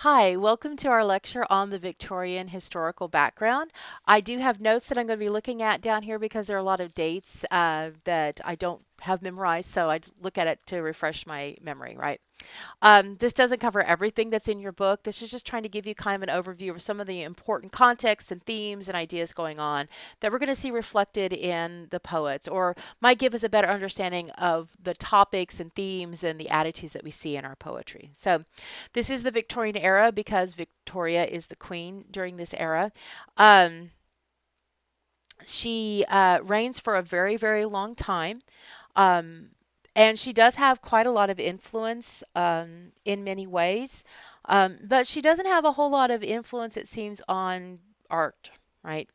Hi, welcome to our lecture on the Victorian historical background. I do have notes that I'm going to be looking at down here because there are a lot of dates that I don't have memorized, so I look at it to refresh my memory, right? This doesn't cover everything that's in your book. This is just trying to give you kind of an overview of some of the important contexts and themes and ideas going on that we're going to see reflected in the poets, or might give us a better understanding of the topics and themes and the attitudes that we see in our poetry. So, this is the Victorian era because Victoria is the queen during this era. Um, she reigns for a very, very long time. Um, and she does have quite a lot of influence in many ways. But she doesn't have a whole lot of influence, it seems, on art, right?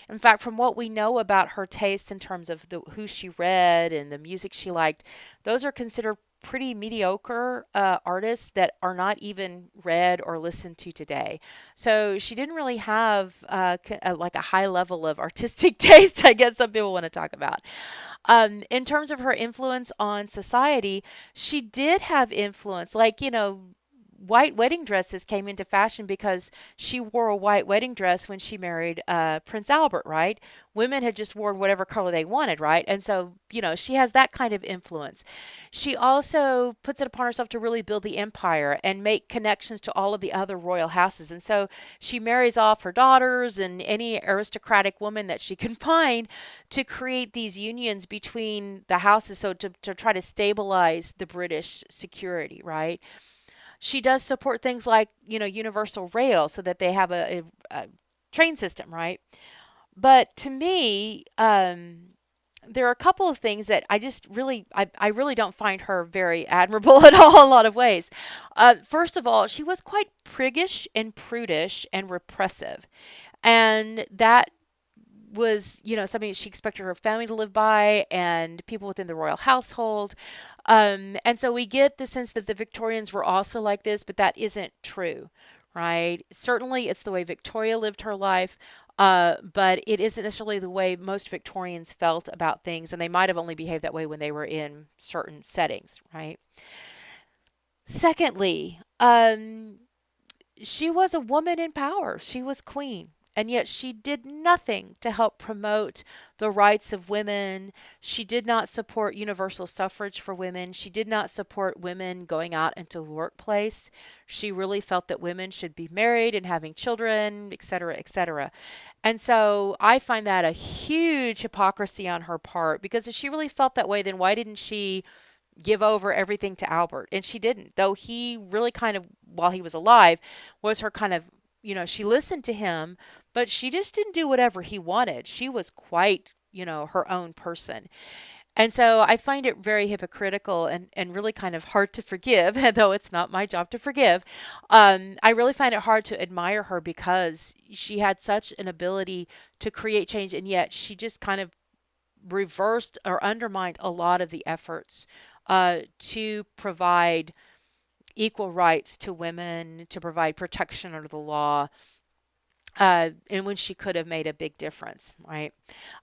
In fact, from what we know about her tastes in terms of who she read and the music she liked, those are considered pretty mediocre artists that are not even read or listened to today. So she didn't really have like a high level of artistic taste, I guess some people want to talk about. In terms of her influence on society, she did have influence. Like, white wedding dresses came into fashion because she wore a white wedding dress when she married Prince Albert, right? Women had just worn whatever color they wanted, right? And so, she has that kind of influence. She also puts it upon herself to really build the empire and make connections to all of the other royal houses. And so she marries off her daughters and any aristocratic woman that she can find to create these unions between the houses, so to try to stabilize the British security, right? She does support things like, universal rail so that they have a train system, right? But to me, there are a couple of things that I really don't find her very admirable at all in a lot of ways. First of all, she was quite priggish and prudish and repressive. And that was, something she expected her family to live by and people within the royal household. And so we get the sense that the Victorians were also like this, but that isn't true, right? Certainly, it's the way Victoria lived her life, but it isn't necessarily the way most Victorians felt about things, and they might have only behaved that way when they were in certain settings, right? Secondly, she was a woman in power. She was queen. And yet she did nothing to help promote the rights of women. She did not support universal suffrage for women. She did not support women going out into the workplace. She really felt that women should be married and having children, et cetera, et cetera. And so I find that a huge hypocrisy on her part, because if she really felt that way, then why didn't she give over everything to Albert? And she didn't, though he really kind of, while he was alive, was her kind of, she listened to him, but she just didn't do whatever he wanted. She was quite, her own person. And so I find it very hypocritical and really kind of hard to forgive, though it's not my job to forgive. I really find it hard to admire her because she had such an ability to create change, and yet she just kind of reversed or undermined a lot of the efforts to provide equal rights to women, to provide protection under the law, and when she could have made a big difference, right?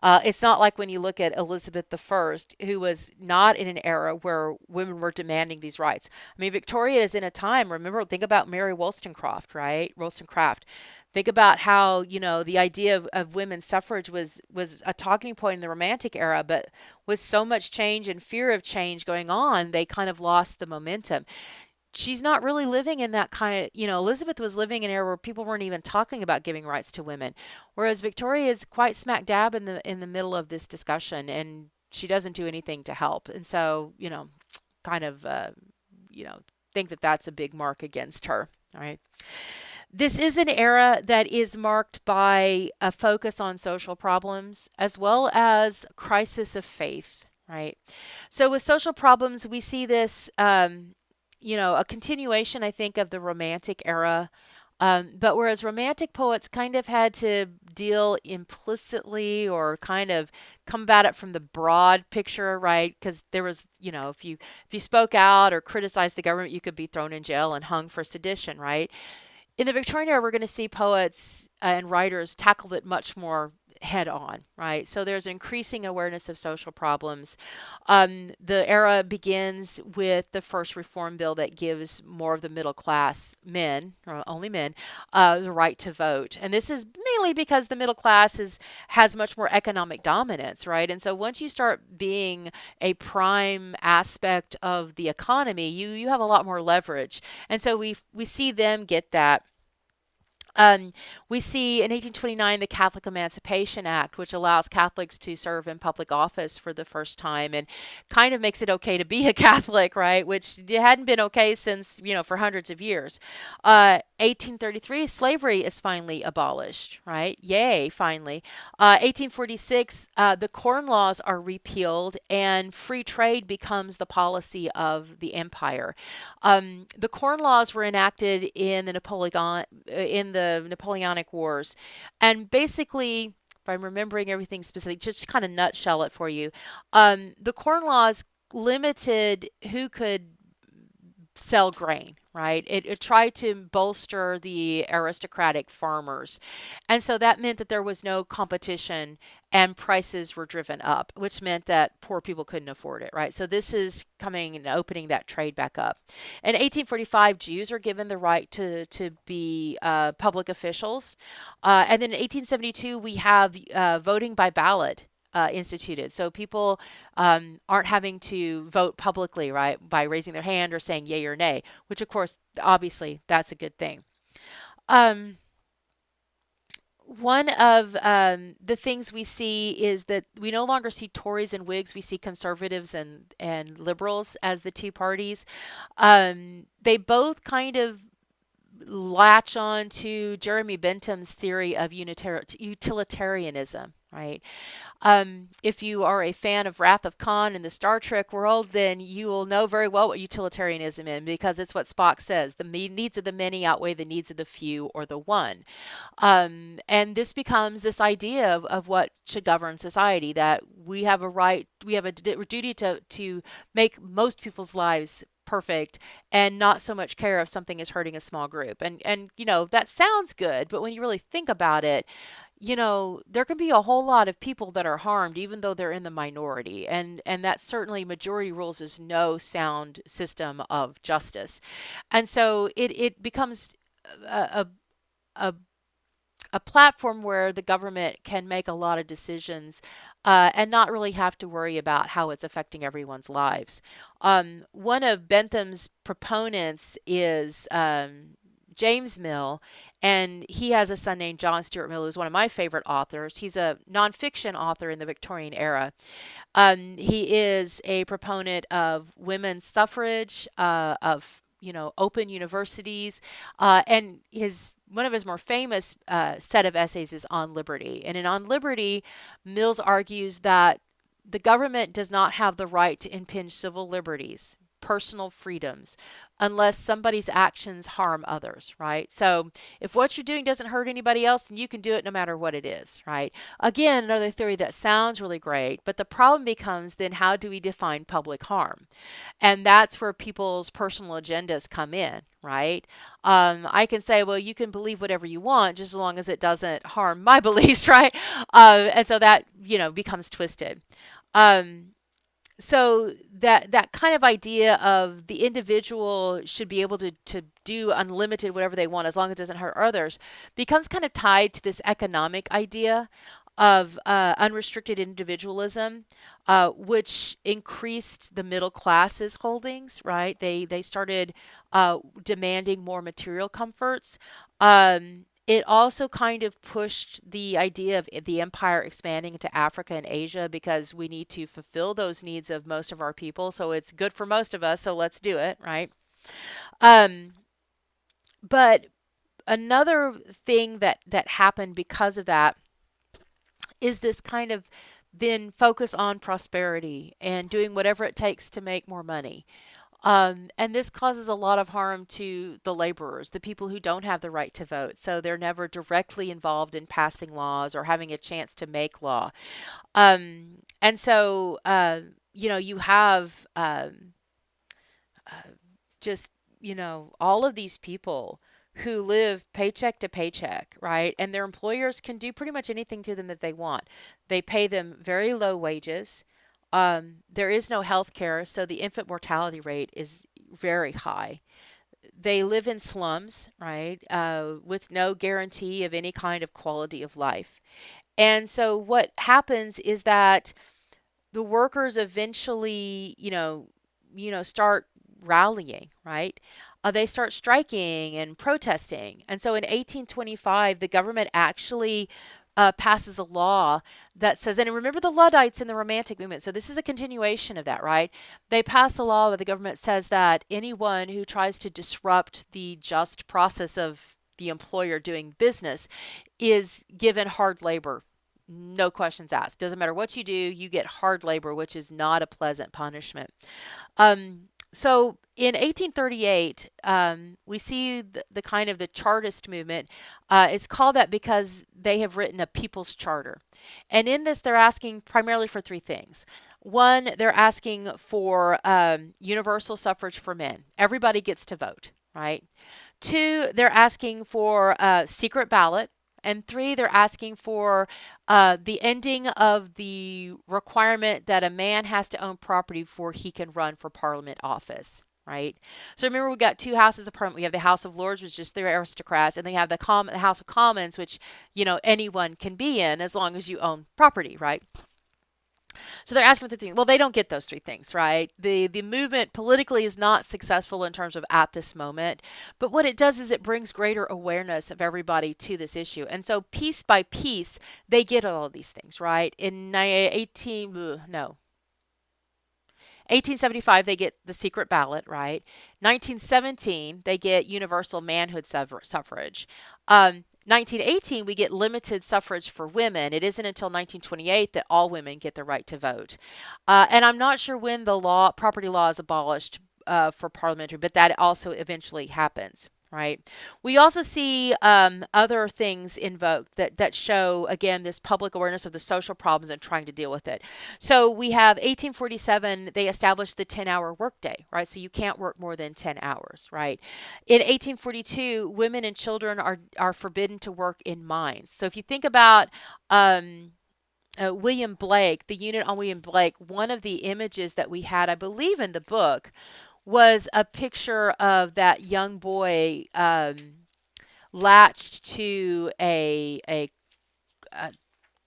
It's not like when you look at Elizabeth I, who was not in an era where women were demanding these rights. I mean, Victoria is in a time, remember, think about Mary Wollstonecraft, right? Wollstonecraft. Think about how, the idea of women's suffrage was a talking point in the Romantic era, but with so much change and fear of change going on, they kind of lost the momentum. She's not really living in that kind of, Elizabeth was living in an era where people weren't even talking about giving rights to women, whereas Victoria is quite smack dab in the middle of this discussion, and she doesn't do anything to help. And so, kind of, you know, think that that's a big mark against her. All right. This is an era that is marked by a focus on social problems as well as crisis of faith, right? So with social problems, we see this, a continuation, I think, of the Romantic era. But whereas Romantic poets kind of had to deal implicitly or kind of combat it from the broad picture, right? Because there was, if you spoke out or criticized the government, you could be thrown in jail and hung for sedition, right? In the Victorian era, we're going to see poets and writers tackle it much more head on, right? So there's increasing awareness of social problems. The era begins with the first reform bill that gives more of the middle class men, or only men, the right to vote. And this is mainly because the middle class has much more economic dominance, right? And so once you start being a prime aspect of the economy, you have a lot more leverage. And so we see them get that. um, we see in 1829 the Catholic Emancipation Act, which allows Catholics to serve in public office for the first time and kind of makes it okay to be a Catholic, right? Which it hadn't been okay since, for hundreds of years. 1833, slavery is finally abolished, right? Yay, finally. 1846, the Corn Laws are repealed and free trade becomes the policy of the empire. The Corn Laws were enacted in the Napoleonic Wars, and basically, if I'm remembering everything specific, just to kind of nutshell it for you, the Corn Laws limited who could sell grain, right? It tried to bolster the aristocratic farmers. And so that meant that there was no competition and prices were driven up, which meant that poor people couldn't afford it, right? So this is coming and opening that trade back up. In 1845, Jews are given the right to be public officials. And then in 1872, we have voting by ballot. Instituted. So people aren't having to vote publicly, right, by raising their hand or saying yay or nay, which of course, obviously, that's a good thing. Um, One of the things we see is that we no longer see Tories and Whigs, we see conservatives and liberals as the two parties. They both kind of latch on to Jeremy Bentham's theory of utilitarianism, right? If you are a fan of Wrath of Khan in the Star Trek world, then you will know very well what utilitarianism is because it's what Spock says: the needs of the many outweigh the needs of the few or the one. And this becomes this idea of what should govern society, that we have a right, we have a duty to make most people's lives perfect and not so much care if something is hurting a small group. And that sounds good, but when you really think about it, there can be a whole lot of people that are harmed even though they're in the minority. And that certainly majority rules is no sound system of justice. And so it becomes a, a a platform where the government can make a lot of decisions and not really have to worry about how it's affecting everyone's lives. One of Bentham's proponents is James Mill, and he has a son named John Stuart Mill, who's one of my favorite authors. He's a nonfiction author in the Victorian era. He is a proponent of women's suffrage, of open universities, and his one of his more famous set of essays is On Liberty. And in On Liberty, Mills argues that the government does not have the right to impinge civil liberties, personal freedoms, unless somebody's actions harm others, right? So if what you're doing doesn't hurt anybody else, then you can do it no matter what it is, right? Again, another theory that sounds really great, but the problem becomes then how do we define public harm? And that's where people's personal agendas come in, right? I can say, well, you can believe whatever you want just as long as it doesn't harm my beliefs, right? And so that, becomes twisted. Um, so that kind of idea of the individual should be able to do unlimited whatever they want as long as it doesn't hurt others becomes kind of tied to this economic idea of unrestricted individualism, which increased the middle class's holdings, right? They started demanding more material comforts. It also kind of pushed the idea of the empire expanding into Africa and Asia because we need to fulfill those needs of most of our people. So it's good for most of us, so let's do it, right? Um, but another thing that happened because of that is this kind of then focus on prosperity and doing whatever it takes to make more money. And this causes a lot of harm to the laborers, the people who don't have the right to vote. So they're never directly involved in passing laws or having a chance to make law. And so, you have uh, just, all of these people who live paycheck to paycheck, right? And their employers can do pretty much anything to them that they want. They pay them very low wages. There is no health care, so the infant mortality rate is very high. They live in slums, right, with no guarantee of any kind of quality of life. And so what happens is that the workers eventually, start rallying, right? They start striking and protesting. And so in 1825, the government actually passes a law that says, and remember the Luddites in the Romantic movement. So this is a continuation of that, right? They pass a law where the government says that anyone who tries to disrupt the just process of the employer doing business is given hard labor. No questions asked. Doesn't matter what you do, you get hard labor, which is not a pleasant punishment. So in 1838, we see the kind of the Chartist movement. It's called that because they have written a People's Charter. And in this, they're asking primarily for three things. One, they're asking for universal suffrage for men. Everybody gets to vote, right? Two, they're asking for a secret ballot. And three, they're asking for the ending of the requirement that a man has to own property before he can run for parliament office. Right. So remember, we've got two houses of parliament. We have the House of Lords, which is just the aristocrats, and they have the House of Commons, which anyone can be in as long as you own property. Right. So they're asking for the thing. Well, they don't get those three things, right? The movement politically is not successful in terms of at this moment, but what it does is it brings greater awareness of everybody to this issue. And so piece by piece, they get all of these things, right? In 1875, they get the secret ballot, right? 1917, they get universal manhood suffrage. 1918, we get limited suffrage for women. It isn't until 1928 that all women get the right to vote. And I'm not sure when the property law is abolished for parliamentary, but that also eventually happens. Right. We also see other things invoked that show, again, this public awareness of the social problems and trying to deal with it. So we have 1847, they established the 10-hour workday, right? So you can't work more than 10 hours, right? In 1842, women and children are forbidden to work in mines. So if you think about William Blake, the unit on William Blake, one of the images that we had, I believe, in the book was a picture of that young boy latched to a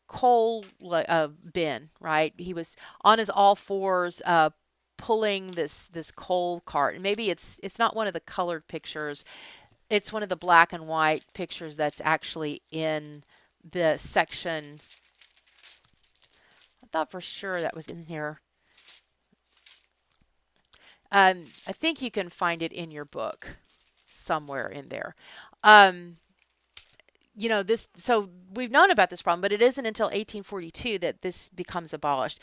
coal bin, right? He was on his all fours pulling this coal cart. And maybe it's not one of the colored pictures. It's one of the black and white pictures that's actually in the section. I thought for sure that was in here. I think you can find it in your book somewhere in there. Um, this, so we've known about this problem, but it isn't until 1842 that this becomes abolished.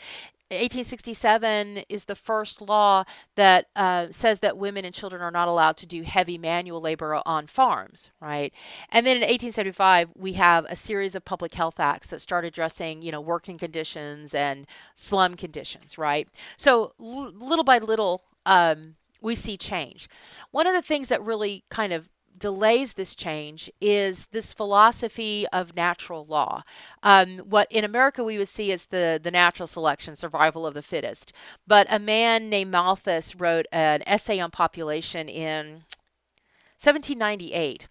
1867 is the first law that says that women and children are not allowed to do heavy manual labor on farms, right? And then in 1875, we have a series of public health acts that start addressing, working conditions and slum conditions, right? So little by little, we see change. One of the things that really kind of delays this change is this philosophy of natural law. What in America we would see as the natural selection, survival of the fittest. But a man named Malthus wrote an essay on population in 1798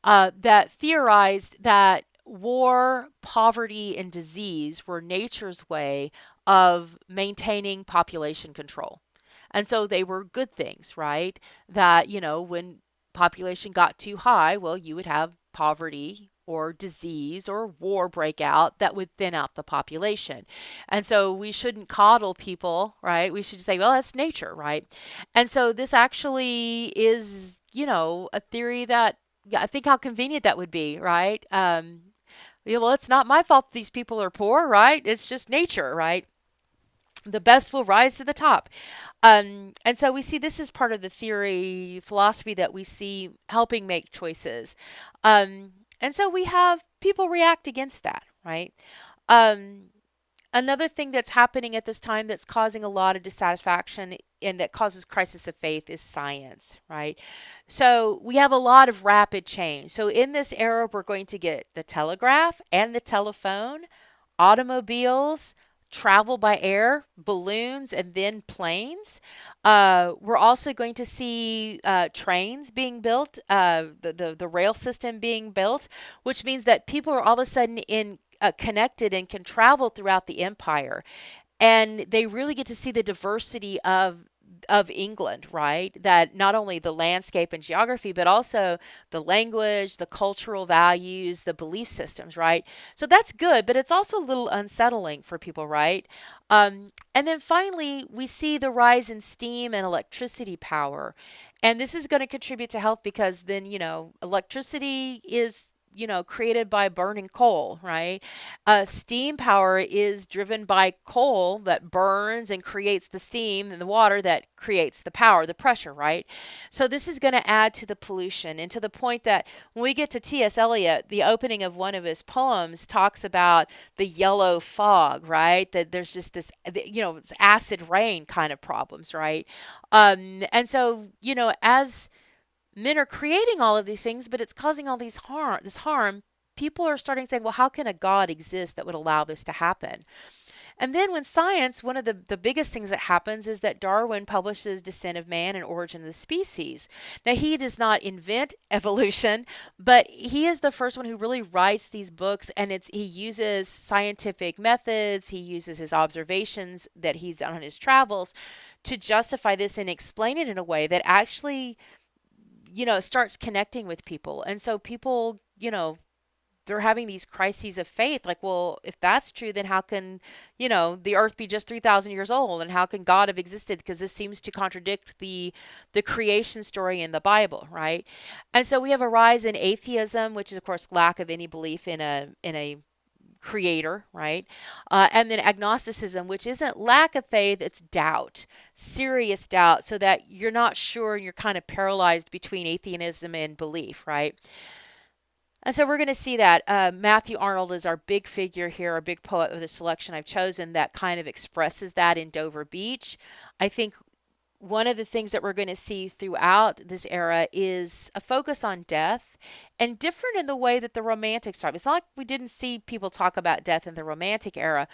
that theorized that war, poverty, and disease were nature's way of maintaining population control. And so they were good things, right? That, when population got too high, well, you would have poverty or disease or war break out that would thin out the population. And so we shouldn't coddle people, right? We should say, well, that's nature, right? And so this actually is, a theory that, yeah, I think how convenient that would be, right? Yeah, well, it's not my fault these people are poor, right? It's just nature, right? The best will rise to the top. And so we see this is part of the theory, philosophy that we see helping make choices. And so we have people react against that, right? Um, Another thing that's happening at this time that's causing a lot of dissatisfaction and that causes crisis of faith is science, right? So we have a lot of rapid change. So in this era, we're going to get the telegraph and the telephone, automobiles, travel by air, balloons, and then planes. We're also going to see trains being built, the rail system being built, which means that people are all of a sudden in connected and can travel throughout the empire, and they really get to see the diversity of England, right? That not only the landscape and geography, but also the language, the cultural values, the belief systems, right? So that's good, but it's also a little unsettling for people, right? And then finally, we see the rise in steam and electricity power. And this is going to contribute to health because then, electricity is created by burning coal, right? Steam power is driven by coal that burns and creates the steam and the water that creates the power, the pressure, right? So this is going to add to the pollution and to the point that when we get to T.S. Eliot, the opening of one of his poems talks about the yellow fog, right? That there's just this, it's acid rain kind of problems, right? And so, as men are creating all of these things, but it's causing all this harm. People are starting saying, well, how can a God exist that would allow this to happen? And then when science, one of the biggest things that happens is that Darwin publishes Descent of Man and Origin of the Species. Now, he does not invent evolution, but he is the first one who really writes these books, and he uses scientific methods, he uses his observations that he's done on his travels to justify this and explain it in a way that actually starts connecting with people. And so people, they're having these crises of faith like, well, if that's true, then how can, the earth be just 3,000 years old, and how can God have existed, because this seems to contradict the creation story in the Bible, right? And so we have a rise in atheism, which is of course lack of any belief in a creator, right? And then agnosticism, which isn't lack of faith, it's doubt, serious doubt, so that you're not sure, you're kind of paralyzed between atheism and belief, right? And so we're going to see that Matthew Arnold is our big figure here, our big poet of the selection I've chosen that kind of expresses that in Dover Beach. I think one of the things that we're going to see throughout this era is a focus on death, and different in the way that the romantics talk. It's not like we didn't see people talk about death in the romantic era,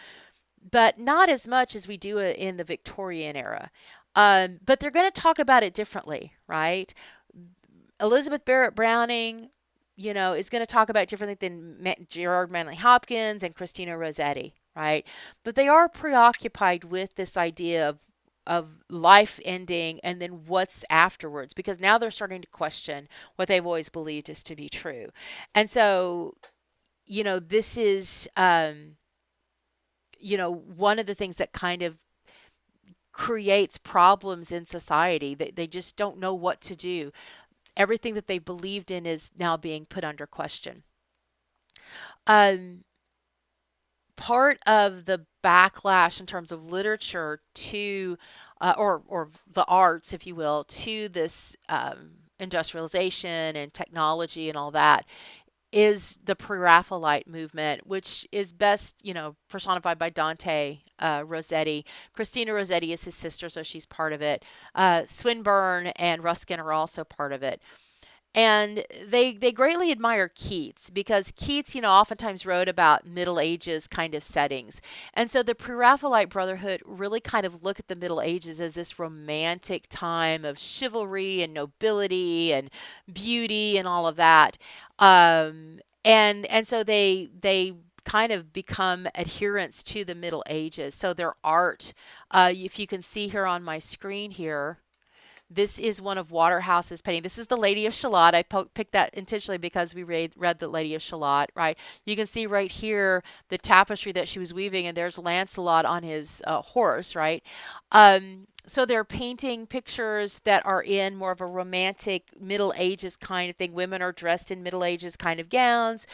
but not as much as we do it in the Victorian era. But they're going to talk about it differently, right? Elizabeth Barrett Browning, is going to talk about it differently than Gerard Manley Hopkins and Christina Rossetti, right? But they are preoccupied with this idea of life ending and then what's afterwards, because now they're starting to question what they've always believed is to be true. And so, this is one of the things that kind of creates problems in society. They just don't know what to do. Everything that they believed in is now being put under question. Um, Part of the backlash in terms of literature to, or the arts, if you will, to this industrialization and technology and all that, is the Pre-Raphaelite movement, which is best, personified by Dante Rossetti. Christina Rossetti is his sister, so she's part of it. Swinburne and Ruskin are also part of it. And they greatly admire Keats because Keats, oftentimes wrote about Middle Ages kind of settings. And so the Pre-Raphaelite Brotherhood really kind of look at the Middle Ages as this romantic time of chivalry and nobility and beauty and all of that. And so they kind of become adherents to the Middle Ages. So their art, if you can see here on my screen here, this is one of Waterhouse's painting. This is the Lady of Shalott. I picked that intentionally because we read the Lady of Shalott, right? You can see right here the tapestry that she was weaving, and there's Lancelot on his horse, right? So they're painting pictures that are in more of a romantic Middle Ages kind of thing. Women are dressed in Middle Ages kind of gowns.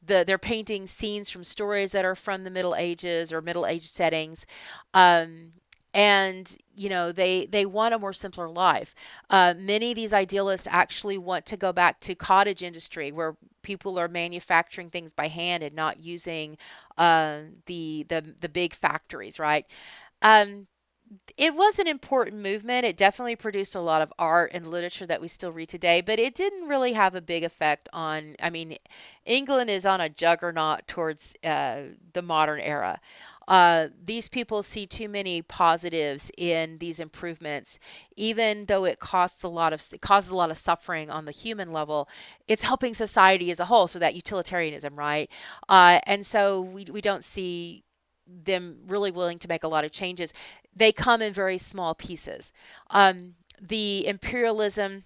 They're painting scenes from stories that are from the Middle Ages or Middle Age settings. Um, And they want a more simpler life. Many of these idealists actually want to go back to cottage industry, where people are manufacturing things by hand and not using the big factories, right? um, it was an important movement. It definitely produced a lot of art and literature that we still read today, but it didn't really have a big effect on. I mean, England is on a juggernaut towards the modern era. These people see too many positives in these improvements, even though it causes a lot of suffering on the human level. It's helping society as a whole, so that utilitarianism, right? And so we don't see them really willing to make a lot of changes. They come in very small pieces. The imperialism,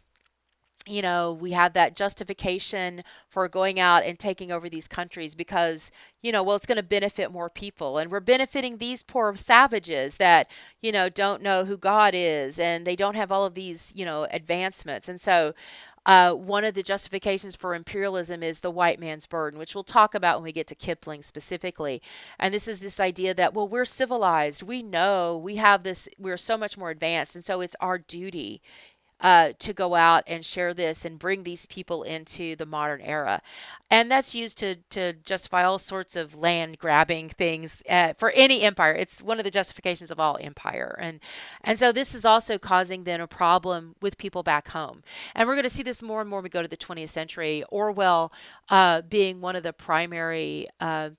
we have that justification for going out and taking over these countries because, well, it's going to benefit more people. And we're benefiting these poor savages that, don't know who God is, and they don't have all of these, advancements. And so, one of the justifications for imperialism is the white man's burden, which we'll talk about when we get to Kipling specifically. And this is this idea that, well, we're civilized. We know we have this, we're so much more advanced. And so it's our duty to go out and share this and bring these people into the modern era. And that's used to justify all sorts of land grabbing things for any empire. It's one of the justifications of all empire. And so this is also causing then a problem with people back home. And we're going to see this more and more when we go to the 20th century. Orwell being one of the primary uh,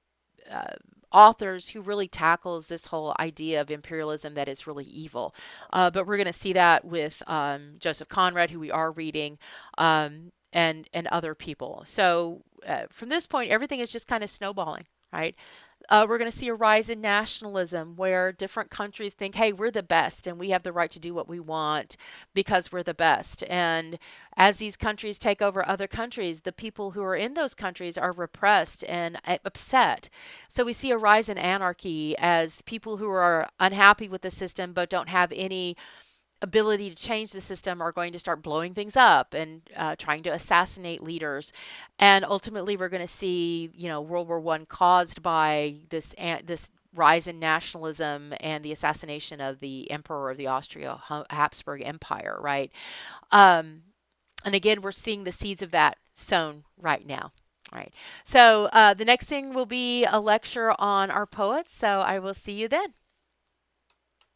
authors who really tackles this whole idea of imperialism that is really evil. But we're going to see that with Joseph Conrad, who we are reading, and other people. So from this point, everything is just kind of snowballing, right? We're going to see a rise in nationalism where different countries think, hey, we're the best and we have the right to do what we want because we're the best. And as these countries take over other countries, the people who are in those countries are repressed and upset. So we see a rise in anarchy as people who are unhappy with the system but don't have any ability to change the system are going to start blowing things up and trying to assassinate leaders, and ultimately we're going to see World War One caused by this rise in nationalism and the assassination of the emperor of the Austria Habsburg Empire, right? Um, and again, we're seeing the seeds of that sown right now. Right. So the next thing will be a lecture on our poets. So I will see you then.